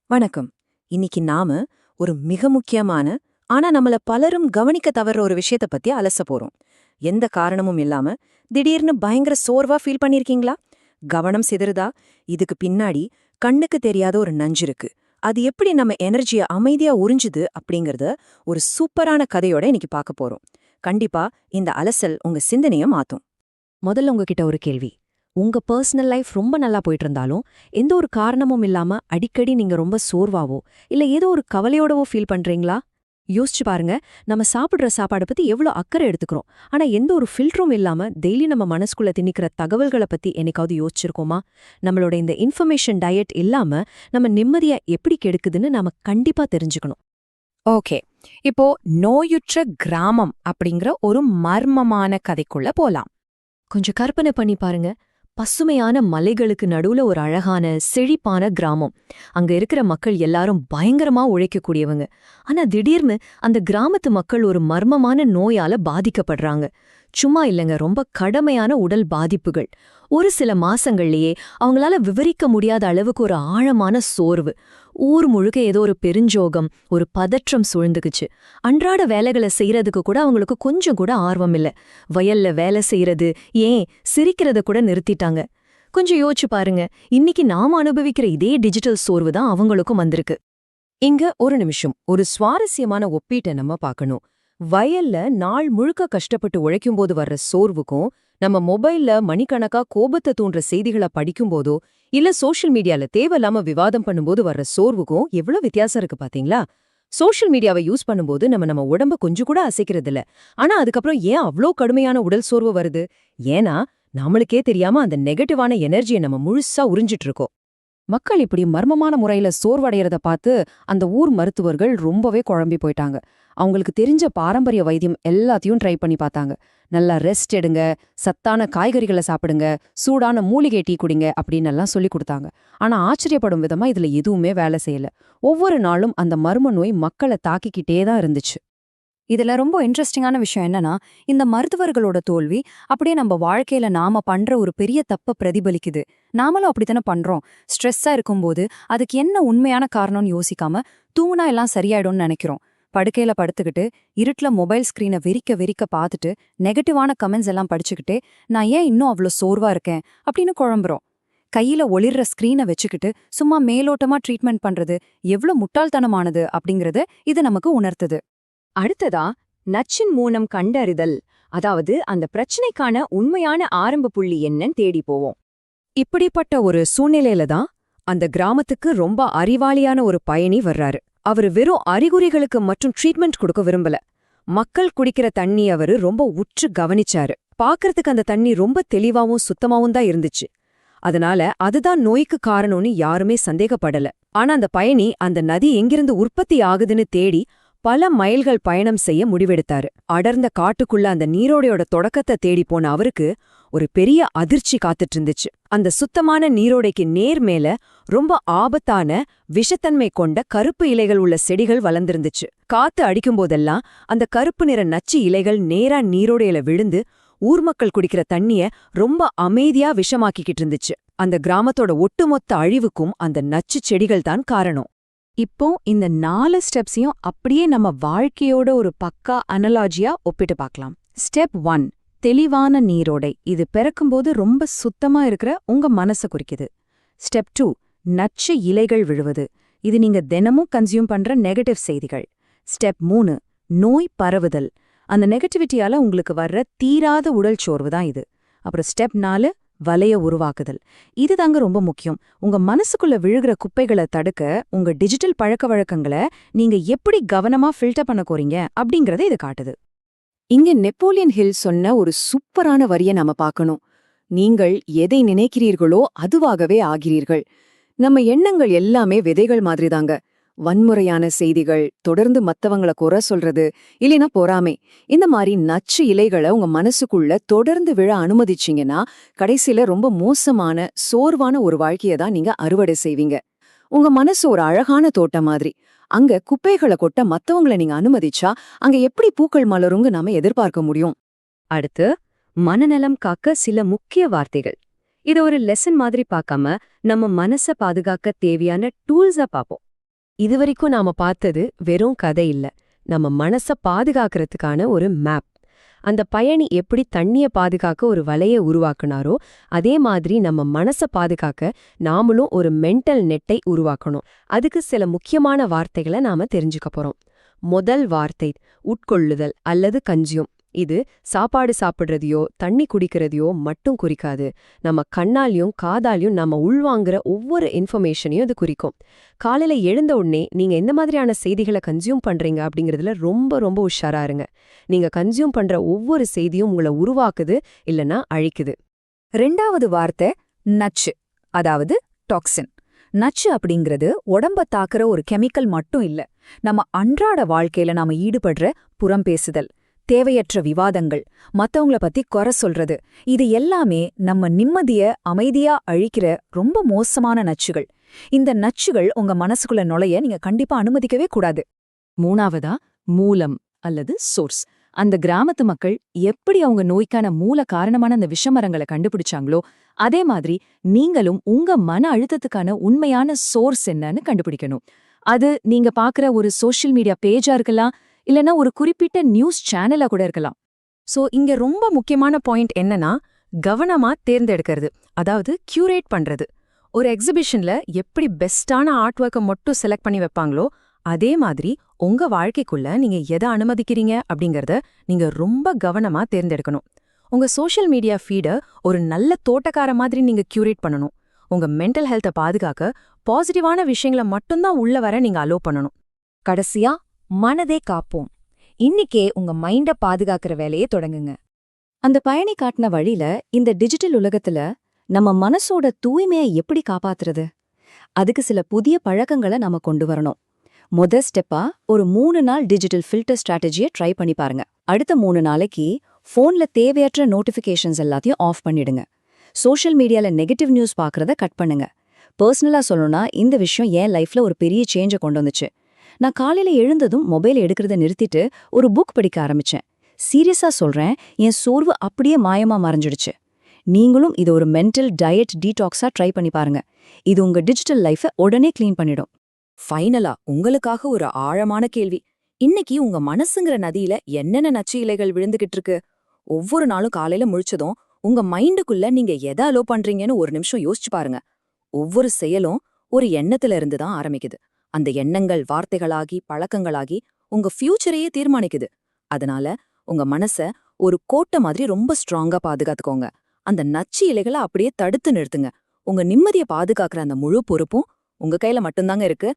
வணக்கம். இன்னைக்கு நாம ஒரு மிக முக்கியமான, ஆனா நம்மள பலரும் கவனிக்க தவற ஒரு விஷயத்த பத்தி அலச போறோம். எந்த காரணமும் இல்லாம திடீர்னு பயங்கர சோர்வா ஃபீல் பண்ணிருக்கீங்களா? கவனம் சிதறுதா? இதுக்கு பின்னாடி கண்ணுக்கு தெரியாத ஒரு நஞ்சு இருக்கு. அது எப்படி நம்ம எனர்ஜிய அமைதியா உறிஞ்சுது அப்படிங்கறத ஒரு சூப்பரான கதையோட இன்னைக்கு பார்க்க போறோம். கண்டிப்பா இந்த அலசல் உங்க சிந்தனைய மாத்தும். முதல்ல உங்ககிட்ட ஒரு கேள்வி. உங்க பர்சனல் லைஃப் ரொம்ப நல்லா போயிட்டு இருந்தாலும், எந்த ஒரு காரணமும் இல்லாம அடிக்கடி நீங்க ரொம்ப சோர்வாவோ, இல்ல ஏதோ ஒரு கவலையோடவோ ஃபீல் பண்றீங்களா? யோசிச்சு பாருங்க, நம்ம சாப்பிடுற சாப்பாட பத்தி எவ்ளோ அக்கறை எடுத்துக்கிறோம். ஆனா எந்த ஒரு ஃபில்டரும் இல்லாம டெய்லி நம்ம மனசுக்குள்ள திணிக்கிற தகவல்கள பத்தி என்னைக்காவது யோசிச்சிருக்கோமா? நம்மளோட இந்த இன்ஃபர்மேஷன் டயட் இல்லாம நம்ம நிம்மதியா எப்படி கெடுக்குதுன்னு நாம கண்டிப்பா தெரிஞ்சுக்கணும். ஓகே. இப்போ நோயுற்ற கிராமம் அப்படிங்கிற ஒரு மர்மமான கதைக்குள்ள போலாம். கொஞ்சம் கற்பனை பண்ணி பாருங்க. பசுமையான மலைகளுக்கு நடுவுல ஒரு அழகான செழிப்பான கிராமம். அங்க இருக்கிற மக்கள் எல்லாரும் பயங்கரமா உழைக்கக்கூடியவங்க. ஆனா திடீர்னு அந்த கிராமத்து மக்கள் ஒரு மர்மமான நோயால பாதிக்கப்படுறாங்க. சும்மா இல்லைங்க, ரொம்ப கடுமையான உடல் பாதிப்புகள். ஒரு சில மாசங்கள்லயே அவங்களால விவரிக்க முடியாத அளவுக்கு ஒரு ஆழமான சோர்வு. ஊர் முழுக்க ஏதோ ஒரு பெருஞ்சோகம், ஒரு பதற்றம் சூழ்ந்துக்குச்சு. அன்றாட வேலைகளை செய்யறதுக்கு கூட அவங்களுக்கு கொஞ்சம் கூட ஆர்வம் இல்ல. வயல்ல வேலை செய்யறது, ஏன் சிரிக்கிறத கூட நிறுத்திட்டாங்க. கொஞ்சம் யோசிச்சு பாருங்க, இன்னைக்கு நாம அனுபவிக்கிற இதே டிஜிட்டல் சோர்வு தான் அவங்களுக்கும் வந்திருக்கு. இங்க ஒரு நிமிஷம், ஒரு சுவாரஸ்யமான ஒப்பீட்டை நம்ம பார்க்கணும். வயல்ல நாள் முழுக்க கஷ்டப்பட்டு உழைக்கும்போது வர்ற சோர்வுக்கும், நம்ம மொபைல்ல மணிக்கணக்கா கோபத்தை தூண்டுற செய்திகளை படிக்கும்போதோ, இல்ல சோஷியல் மீடியால தேவையில்லாம விவாதம் பண்ணும்போது வர்ற சோர்வுக்கும் எவ்வளவு வித்தியாசம் இருக்கு பாத்தீங்களா? சோஷியல் மீடியாவை யூஸ் பண்ணும்போது நம்ம உடம்ப கொஞ்சம் கூட அசைக்கிறது இல்ல. ஆனா அதுக்கப்புறம் ஏன் அவ்ளோ கடுமையான உடல் சோர்வு வருது? ஏன்னா நம்மளுக்கே தெரியாம அந்த நெகட்டிவான எனர்ஜியை நம்ம முழுசா உறிஞ்சிட்டு இருக்கோம். மக்கள் இப்படி மர்மமான முறையில சோர்வடையறத பார்த்து அந்த ஊர் மருத்துவர்கள் ரொம்பவே குழம்பி போயிட்டாங்க. அவங்களுக்கு தெரிஞ்ச பாரம்பரிய வைத்தியம் எல்லாத்தையும் ட்ரை பண்ணி பார்த்தாங்க. நல்லா ரெஸ்ட் எடுங்க, சத்தான காய்கறிகளை சாப்பிடுங்க, சூடான மூலிகை டீ குடிங்க அப்படின்னு எல்லாம் சொல்லி கொடுத்தாங்க. ஆனா ஆச்சரியப்படும் விதமா இதுல எதுவுமே வேலை செய்யல. ஒவ்வொரு நாளும் அந்த மர்ம நோய் மக்களை தாக்கிக்கிட்டே தான் இருந்துச்சு. இதுல ரொம்ப இன்ட்ரெஸ்டிங்கான விஷயம் என்னன்னா, இந்த மருத்துவர்களோட தோல்வி அப்படியே நம்ம வாழ்க்கையில நாம பண்ற ஒரு பெரிய தப்ப பிரதிபலிக்குது. நாமளும் அப்படித்தானே பண்றோம். ஸ்ட்ரெஸ்ஸா இருக்கும்போது அதுக்கு என்ன உண்மையான காரணம்னு யோசிக்காம தூங்குனா எல்லாம் சரியாயிடும்னு நினைக்கிறோம். படுக்கையில படுத்துக்கிட்டு இருட்டுல மொபைல் ஸ்கிரீனை வெறிக்க வெறிக்க பார்த்துட்டு நெகட்டிவான கமெண்ட்ஸ் எல்லாம் படிச்சுக்கிட்டு நான் ஏன் இன்னும் அவ்வளோ சோர்வா இருக்கேன் அப்படின்னு குழம்புறோம். கையில ஒளிர்ற ஸ்கிரீனை வச்சுக்கிட்டு சும்மா மேலோட்டமா ட்ரீட்மெண்ட் பண்றது எவ்வளோ முட்டாள்தனமானது அப்படிங்கறது இது நமக்கு உணர்த்துது. அடுத்ததா நச்சின் மூலம் கண்டறிதல், அதாவது அந்த பிரச்சனைக்கான உண்மையான ஆரம்ப புள்ளி என்னன்னு தேடி போவோம். இப்படிப்பட்ட ஒரு சூழ்நிலையில தான் அந்த கிராமத்துக்கு ரொம்ப அறிவாளியான ஒரு பயணி வர்றாரு. அவரு வெறும் அறிகுறிகளுக்கு மற்றும் ட்ரீட்மெண்ட் கொடுக்க விரும்பல. மக்கள் குடிக்கிற தண்ணி அவரு ரொம்ப உற்று கவனிச்சாரு. பாக்குறதுக்கு அந்த தண்ணி ரொம்ப தெளிவாவும் சுத்தமாவும் தான் இருந்துச்சு. அதனால அதுதான் நோய்க்கு காரணம்னு யாருமே சந்தேகப்படல. ஆனா அந்த பயணி அந்த நதி எங்கிருந்து உற்பத்தி ஆகுதுன்னு தேடி பல மைல்கள் பயணம் செய்ய முடிவெடுத்தாரு. அடர்ந்த காட்டுக்குள்ள அந்த நீரோடையோட தொடக்கத்தை தேடி போன அவருக்கு ஒரு பெரிய அதிர்ச்சி காத்துட்டு இருந்துச்சு. அந்த சுத்தமான நீரோடைக்கு நேர் மேல ரொம்ப ஆபத்தான விஷத்தன்மை கொண்ட கருப்பு இலைகள் உள்ள செடிகள் வளர்ந்திருந்துச்சு. காத்து அடிக்கும்போதெல்லாம் அந்த கருப்பு நிற நச்சு இலைகள் நேரா நீரோடையில விழுந்து ஊர் மக்கள் குடிக்கிற தண்ணிய ரொம்ப அமைதியா விஷமாக்கிக்கிட்டு இருந்துச்சு. அந்த கிராமத்தோட ஒட்டுமொத்த அழிவுக்கும் அந்த நச்சு செடிகள் தான் காரணம். இப்போ இந்த 4 ஸ்டெப்ஸையும் அப்படியே நம்ம வாழ்க்கையோட ஒரு பக்கா அனலாஜியா ஒப்பிட்டு பார்க்கலாம். ஸ்டெப் 1, தெளிவான நீரோடை. இது பிறக்கும்போது ரொம்ப சுத்தமா இருக்கிற உங்க மனசை குறிக்குது. ஸ்டெப் 2, நச்சு இலைகள் விழுவது. இது நீங்க தினமும் கன்சியூம் பண்ற நெகட்டிவ் செய்திகள். ஸ்டெப் 3, நோய் பரவுதல். அந்த நெகட்டிவிட்டியால உங்களுக்கு வர்ற தீராத உடல் சோர்வு தான் இது. அப்புறம் ஸ்டெப் 4, வலைய உருவாக்குதல். இது தாங்க ரொம்ப முக்கியம். உங்க மனசுக்குள்ள விழுகிற குப்பைகளை தடுக்க உங்க டிஜிட்டல் பழக்க வழக்கங்களை நீங்க எப்படி கவனமா ஃபில்டர் பண்ண போறீங்க அப்படிங்கறத இது காட்டுது. இங்க நெப்போலியன் ஹில் சொன்ன ஒரு சூப்பரான வரிய நாம பார்க்கணும். நீங்கள் எதை நினைக்கிறீர்களோ அதுவாகவே ஆகிறீர்கள். நம்ம எண்ணங்கள் எல்லாமே விதைகள் மாதிரிதாங்க. வன்முறையான செய்திகள், தொடர்ந்து மத்தவங்கள குறை சொல்றது, இல்லைனா பொறாமை, இந்த மாதிரி நச்சு இலைகளை உங்க மனசுக்குள்ள தொடர்ந்து விழ அனுமதிச்சீங்கன்னா கடைசியில ரொம்ப மோசமான சோர்வான ஒரு வாழ்க்கையை தான் நீங்க அறுவடை செய்வீங்க. உங்க மனசு ஒரு அழகான தோட்டம் மாதிரி. அங்க குப்பைகளை கொட்ட மத்தவங்கள நீங்க அனுமதிச்சா அங்க எப்படி பூக்கள் மலருங்க நாம எதிர்பார்க்க முடியும்? அடுத்து, மனநலம் காக்க சில முக்கிய வார்த்தைகள். இத ஒரு லெசன் மாதிரி பார்க்காம நம்ம மனச பாதுகாக்க தேவையான டூல்ஸா பார்ப்போம். இதுவரைக்கும் நாம பார்த்தது வெறும் கதை இல்ல, நம்ம மனச பாதுகாக்கிறதுக்கான ஒரு மேப். அந்த பயணி எப்படி தண்ணிய பாதுகாக்க ஒரு வலைய உருவாக்குனாரோ, அதே மாதிரி நம்ம மனச பாதுகாக்க நாமளும் ஒரு மென்டல் நெட்டை உருவாக்கணும். அதுக்கு சில முக்கியமான வார்த்தைகளை நாம தெரிஞ்சுக்க போறோம். முதல் வார்த்தை உட்கொள்ளுதல் அல்லது கஞ்சியம். இது சாப்பாடு சாப்பிடுறதையோ தண்ணி குடிக்கிறதையோ மட்டும் குறிக்காது. நம்ம கண்ணாலையும் காதாலையும் நம்ம உள்வாங்குற ஒவ்வொரு இன்ஃபர்மேஷனையும் இது குறிக்கும். காலையில எழுந்த உடனே நீங்க எந்த மாதிரியான செய்திகளை கன்சியூம் பண்றீங்க அப்படிங்கிறதுல ரொம்ப ரொம்ப உஷாரா இருங்க. நீங்க கன்சியூம் பண்ற ஒவ்வொரு செய்தியும் உங்களை உருவாக்குது இல்லனா அழிக்குது. ரெண்டாவது வார்த்தை நச்சு, அதாவது டாக்ஸின். நச்சு அப்படிங்கிறது உடம்ப தாக்குற ஒரு கெமிக்கல் மட்டும் இல்ல. நம்ம அன்றாட வாழ்க்கையில நாம ஈடுபடுற புறம் பேசுதல், தேவையற்ற விவாதங்கள், மத்தவங்கள பத்தி குறை சொல்றது, இது எல்லாமே நம்ம நிம்மதிய அமைதியா அழிக்கிற ரொம்ப மோசமான நச்சுகள். இந்த நச்சுகள் உங்க மனசுக்குள்ள நுழைய நீங்க கண்டிப்பா அனுமதிக்கவே கூடாது. மூணாவதா மூலம் அல்லது சோர்ஸ். அந்த கிராமத்து மக்கள் எப்படி அவங்க நோய்க்கான மூல காரணமான அந்த விஷமரங்களை கண்டுபிடிச்சாங்களோ, அதே மாதிரி நீங்களும் உங்க மன அழுத்தத்துக்கான உண்மையான சோர்ஸ் என்னன்னு கண்டுபிடிக்கணும். அது நீங்க பாக்குற ஒரு சோஷியல் மீடியா பேஜா இருக்கலாம், இல்லனா ஒரு குறிப்பிட்ட நியூஸ் சேனலா கூட இருக்கலாம். சோ இங்க ரொம்ப முக்கியமான பாயிண்ட் என்னன்னா, கவனமா தேர்ந்தெடுக்கிறது, அதாவது கியூரேட் பண்றது. ஒரு எக்ஸிபிஷன்ல எப்படி பெஸ்டான ஆர்ட் ஒர்க்கை மட்டும் செலக்ட் பண்ணி வைப்பாங்களோ, அதே மாதிரி உங்க வாழ்க்கைக்குள்ள நீங்க எதை அனுமதிக்கிறீங்க அப்படிங்கறத நீங்க ரொம்ப கவனமா தேர்ந்தெடுக்கணும். உங்க சோஷியல் மீடியா ஃபீட ஒரு நல்ல தோட்டக்கார மாதிரி நீங்க கியூரேட் பண்ணணும். உங்க மென்டல் ஹெல்த்தை பாதுகாக்க பாசிட்டிவான விஷயங்களை மட்டும்தான் உள்ள வர நீங்க அலோ பண்ணணும். கடைசியா மனதே காப்போம். இன்னிக்கே உங்க மைண்ட பாதுகாக்கிற வேலையை தொடங்குங்க. அந்த பயணி காட்டின வழியில இந்த டிஜிட்டல் உலகத்துல நம்ம மனசோட தூய்மையை எப்படி காப்பாத்துறது? அதுக்கு சில புதிய பழக்கங்களை நாம கொண்டு வரணும். ஸ்டெப்பா ஒரு 3 நாள் டிஜிட்டல் ஃபில்டர் ஸ்ட்ராட்டஜியை ட்ரை பண்ணி பாருங்க. அடுத்த 3 நாளைக்கு ஃபோன்ல தேவையற்ற நோட்டிஃபிகேஷன்ஸ் எல்லாத்தையும் ஆஃப் பண்ணிடுங்க. சோஷியல் மீடியால நெகட்டிவ் நியூஸ் பார்க்கறத கட் பண்ணுங்க. பர்சனலா சொல்லணும்னா இந்த விஷயம் என் லைஃப்ல ஒரு பெரிய சேஞ்சை கொண்டு வந்துச்சு. நான் காலையில எழுந்ததும் மொபைல் எடுக்கிறத நிறுத்திட்டு ஒரு புக் படிக்க ஆரம்பிச்சேன். சீரியஸா சொல்றேன், என் சோர்வு அப்படியே மாயமா மறைஞ்சிடுச்சு. நீங்களும் இது ஒரு மென்டல் டயட் டீடாக்ஸா ட்ரை பண்ணி பாருங்க. இது உங்க டிஜிட்டல் லைஃபை உடனே க்ளீன் பண்ணிடும். ஃபைனலா உங்களுக்காக ஒரு ஆழமான கேள்வி. இன்னைக்கு உங்க மனசுங்கிற நதியில என்னென்ன நச்சு இலைகள் விழுந்துகிட்டு இருக்கு? ஒவ்வொரு நாளும் காலையில முழிச்சதும் உங்க மைண்டுக்குள்ள நீங்க எதை அலோ பண்றீங்கன்னு ஒரு நிமிஷம் யோசிச்சு பாருங்க. ஒவ்வொரு செயலும் ஒரு எண்ணத்துல இருந்து தான் ஆரம்பிக்குது. அந்த எண்ணங்கள் வார்த்தைகளாகி பழக்கங்களாகி உங்க ஃபியூச்சரையே தீர்மானிக்குது. அதனால உங்க மனச ஒரு கோட்டை மாதிரி ரொம்ப ஸ்ட்ராங்கா பாதுகாத்துக்கோங்க. அந்த நச்சு இலைகளை அப்படியே தடுத்து நிறுத்துங்க. உங்க நிம்மதியை பாதுகாக்கிற அந்த முழு பொறுப்பும் உங்க கையில மட்டும்தாங்க இருக்கு.